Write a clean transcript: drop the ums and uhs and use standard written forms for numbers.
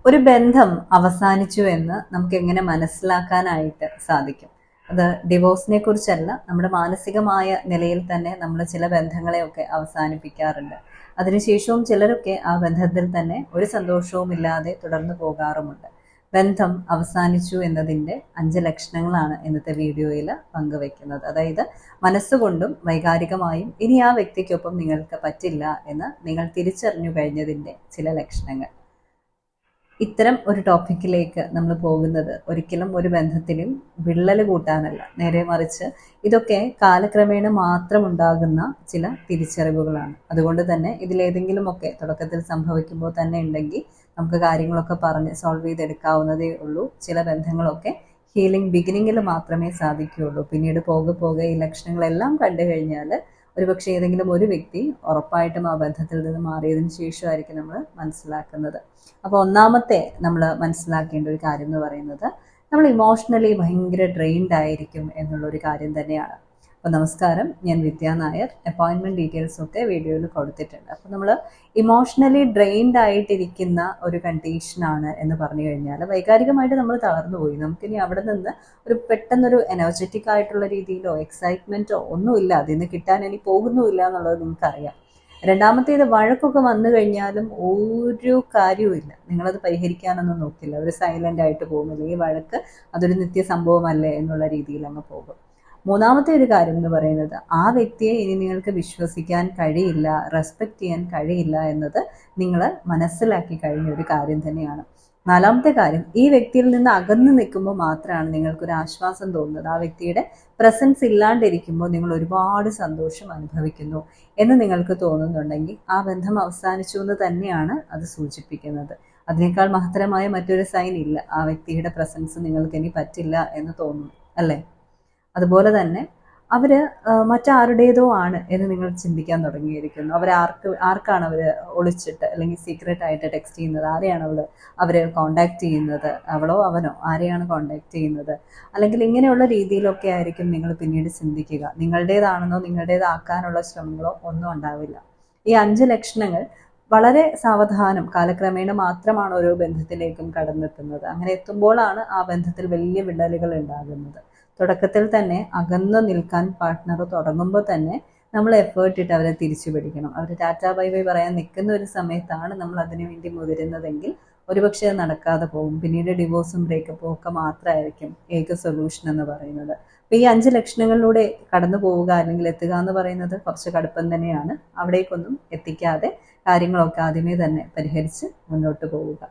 ഒരു ബന്ധം അവസാനിച്ചു എന്ന് നമുക്ക് എങ്ങനെ മനസ്സിലാക്കാനായിട്ട് സാധിക്കും? അത് ഡിവോഴ്സിനെ കുറിച്ചല്ല, നമ്മുടെ മാനസികമായ നിലയിൽ തന്നെ നമ്മൾ ചില ബന്ധങ്ങളെയൊക്കെ അവസാനിപ്പിക്കാറുണ്ട്. അതിനുശേഷവും ചിലരൊക്കെ ആ ബന്ധത്തിൽ തന്നെ ഒരു സന്തോഷവും ഇല്ലാതെ തുടർന്നു പോകാറുമുണ്ട്. ബന്ധം അവസാനിച്ചു എന്നതിൻ്റെ 5 ലക്ഷണങ്ങളാണ് ഇന്നത്തെ വീഡിയോയിൽ പങ്കുവെക്കുന്നത്. അതായത് മനസ്സുകൊണ്ടും വൈകാരികമായും ഇനി ആ വ്യക്തിക്കൊപ്പം നിങ്ങൾക്ക് പറ്റില്ല എന്ന് നിങ്ങൾ തിരിച്ചറിഞ്ഞു കഴിഞ്ഞതിൻ്റെ ചില ലക്ഷണങ്ങൾ. ഇത്തരം ഒരു ടോപ്പിക്കിലേക്ക് നമ്മൾ പോകുന്നത് ഒരിക്കലും ഒരു ബന്ധത്തിലും വിള്ളൽ കൂട്ടാനല്ല, നേരെ മറിച്ച് ഇതൊക്കെ കാലക്രമേണ മാത്രം ഉണ്ടാകുന്ന ചില തിരിച്ചറിവുകളാണ്. അതുകൊണ്ട് തന്നെ ഇതിലേതെങ്കിലുമൊക്കെ തുടക്കത്തിൽ സംഭവിക്കുമ്പോൾ തന്നെ ഉണ്ടെങ്കിൽ നമുക്ക് കാര്യങ്ങളൊക്കെ പറഞ്ഞ് സോൾവ് ചെയ്തെടുക്കാവുന്നതേ ഉള്ളൂ. ചില ബന്ധങ്ങളൊക്കെ ഹീലിംഗ് ബിഗിനിങ്ങിൽ മാത്രമേ സാധിക്കുകയുള്ളൂ. പിന്നീട് പോകെ ഈ ലക്ഷണങ്ങളെല്ലാം കണ്ടു കഴിഞ്ഞാൽ ഒരുപക്ഷെ ഏതെങ്കിലും ഒരു വ്യക്തി ഉറപ്പായിട്ടും ആ ബന്ധത്തിൽ നിന്ന് മാറിയതിനു ശേഷമായിരിക്കും നമ്മൾ മനസ്സിലാക്കുന്നത്. അപ്പോൾ ഒന്നാമത്തെ നമ്മൾ മനസ്സിലാക്കേണ്ട ഒരു കാര്യം എന്ന് പറയുന്നത്, നമ്മൾ ഇമോഷണലി ഭയങ്കര ഡ്രെയിൻഡ് ആയിരിക്കും എന്നുള്ളൊരു കാര്യം തന്നെയാണ്. അപ്പോൾ നമസ്കാരം, ഞാൻ വിദ്യാ നായർ. അപ്പോയിൻമെൻറ്റ് ഡീറ്റെയിൽസ് ഒക്കെ വീഡിയോയിൽ കൊടുത്തിട്ടുണ്ട്. അപ്പോൾ നമ്മൾ ഇമോഷണലി ഡ്രെയിൻഡ് ആയിട്ടിരിക്കുന്ന ഒരു കണ്ടീഷനാണ് എന്ന് പറഞ്ഞു കഴിഞ്ഞാൽ വൈകാരികമായിട്ട് നമ്മൾ തളർന്നു പോയി. നമുക്കിനി അവിടെ നിന്ന് ഒരു പെട്ടെന്നൊരു എനർജറ്റിക് ആയിട്ടുള്ള രീതിയിലോ എക്സൈറ്റ്മെൻറ്റോ ഒന്നുമില്ല, അതിൽ നിന്ന് കിട്ടാൻ ഇനി പോകുന്നുമില്ല എന്നുള്ളത് നിങ്ങൾക്കറിയാം. രണ്ടാമത്തേത്, വഴക്കൊക്കെ വന്നു കഴിഞ്ഞാലും ഒരു കാര്യവുമില്ല, നിങ്ങളത് പരിഹരിക്കാനൊന്നും നോക്കില്ല, ഒരു സൈലൻ്റ് ആയിട്ട് പോകും, അല്ലെങ്കിൽ വഴക്ക് അതൊരു നിത്യ സംഭവമല്ലേ എന്നുള്ള രീതിയിൽ അങ്ങ് പോകും. മൂന്നാമത്തെ ഒരു കാര്യം എന്ന് പറയുന്നത്, ആ വ്യക്തിയെ ഇനി നിങ്ങൾക്ക് വിശ്വസിക്കാൻ കഴിയില്ല, റെസ്പെക്റ്റ് ചെയ്യാൻ കഴിയില്ല എന്നത് നിങ്ങൾ മനസ്സിലാക്കി കഴിഞ്ഞ ഒരു കാര്യം തന്നെയാണ്. നാലാമത്തെ കാര്യം, ഈ വ്യക്തിയിൽ നിന്ന് അകന്നു നിൽക്കുമ്പോൾ മാത്രമാണ് നിങ്ങൾക്കൊരു ആശ്വാസം തോന്നുന്നത്. ആ വ്യക്തിയുടെ പ്രസൻസ് ഇല്ലാണ്ടിരിക്കുമ്പോൾ നിങ്ങൾ ഒരുപാട് സന്തോഷം അനുഭവിക്കുന്നു എന്ന് നിങ്ങൾക്ക് തോന്നുന്നുണ്ടെങ്കിൽ ആ ബന്ധം അവസാനിച്ചു എന്ന് തന്നെയാണ് അത് സൂചിപ്പിക്കുന്നത്. അതിനേക്കാൾ മഹത്തരമായ മറ്റൊരു സൈൻ ഇല്ല. ആ വ്യക്തിയുടെ പ്രസൻസ് നിങ്ങൾക്ക് ഇനി പറ്റില്ല എന്ന് തോന്നുന്നു, അല്ലേ? അതുപോലെ തന്നെ അവർ മറ്റാരുടേതോ ആണ് എന്ന് നിങ്ങൾ ചിന്തിക്കാൻ തുടങ്ങിയിരിക്കുന്നു. ആർക്കാണ് അവർ ഒളിച്ചിട്ട് അല്ലെങ്കിൽ സീക്രട്ട് ആയിട്ട് ടെക്സ്റ്റ് ചെയ്യുന്നത്? ആരെയാണ് അവർ കോണ്ടാക്ട് ചെയ്യുന്നത്? അവളോ അവനോ ആരെയാണ് കോണ്ടാക്ട് ചെയ്യുന്നത്? അല്ലെങ്കിൽ ഇങ്ങനെയുള്ള രീതിയിലൊക്കെ ആയിരിക്കും നിങ്ങൾ പിന്നീട് ചിന്തിക്കുക. നിങ്ങളുടേതാണെന്നോ നിങ്ങളുടേതാക്കാനുള്ള ശ്രമങ്ങളോ ഒന്നും ഉണ്ടാവില്ല. ഈ 5 ലക്ഷണങ്ങൾ വളരെ സാവധാനം കാലക്രമേണ മാത്രമാണ് ഓരോ ബന്ധത്തിലേക്കും കടന്നെത്തുന്നത്. അങ്ങനെ എത്തുമ്പോഴാണ് ആ ബന്ധത്തിൽ വലിയ വിള്ളലുകൾ ഉണ്ടാകുന്നത്. തുടക്കത്തിൽ തന്നെ അകന്നു നിൽക്കാൻ പാർട്ട്ണർ തുടങ്ങുമ്പോൾ തന്നെ നമ്മൾ എഫേർട്ട് ഇട്ട് അവരെ തിരിച്ചു പിടിക്കണം. അവർ ടാറ്റാ ബൈ ബൈ പറയാൻ നിൽക്കുന്ന ഒരു സമയത്താണ് നമ്മൾ അതിനു വേണ്ടി മുതിരുന്നതെങ്കിൽ ഒരുപക്ഷെ അത് നടക്കാതെ പോകും. പിന്നീട് ഡിവോഴ്സും ബ്രേക്കപ്പും ഒക്കെ മാത്രമായിരിക്കും ഏക സൊല്യൂഷൻ എന്ന് പറയുന്നത്. അപ്പോൾ ഈ 5 ലക്ഷണങ്ങളിലൂടെ കടന്നു പോവുക അല്ലെങ്കിൽ എത്തുക എന്ന് പറയുന്നത് കുറച്ച് കടുപ്പം തന്നെയാണ്. അവിടേക്കൊന്നും എത്തിക്കാതെ കാര്യങ്ങളൊക്കെ ആദ്യമേ തന്നെ പരിഹരിച്ച് മുന്നോട്ട് പോവുക.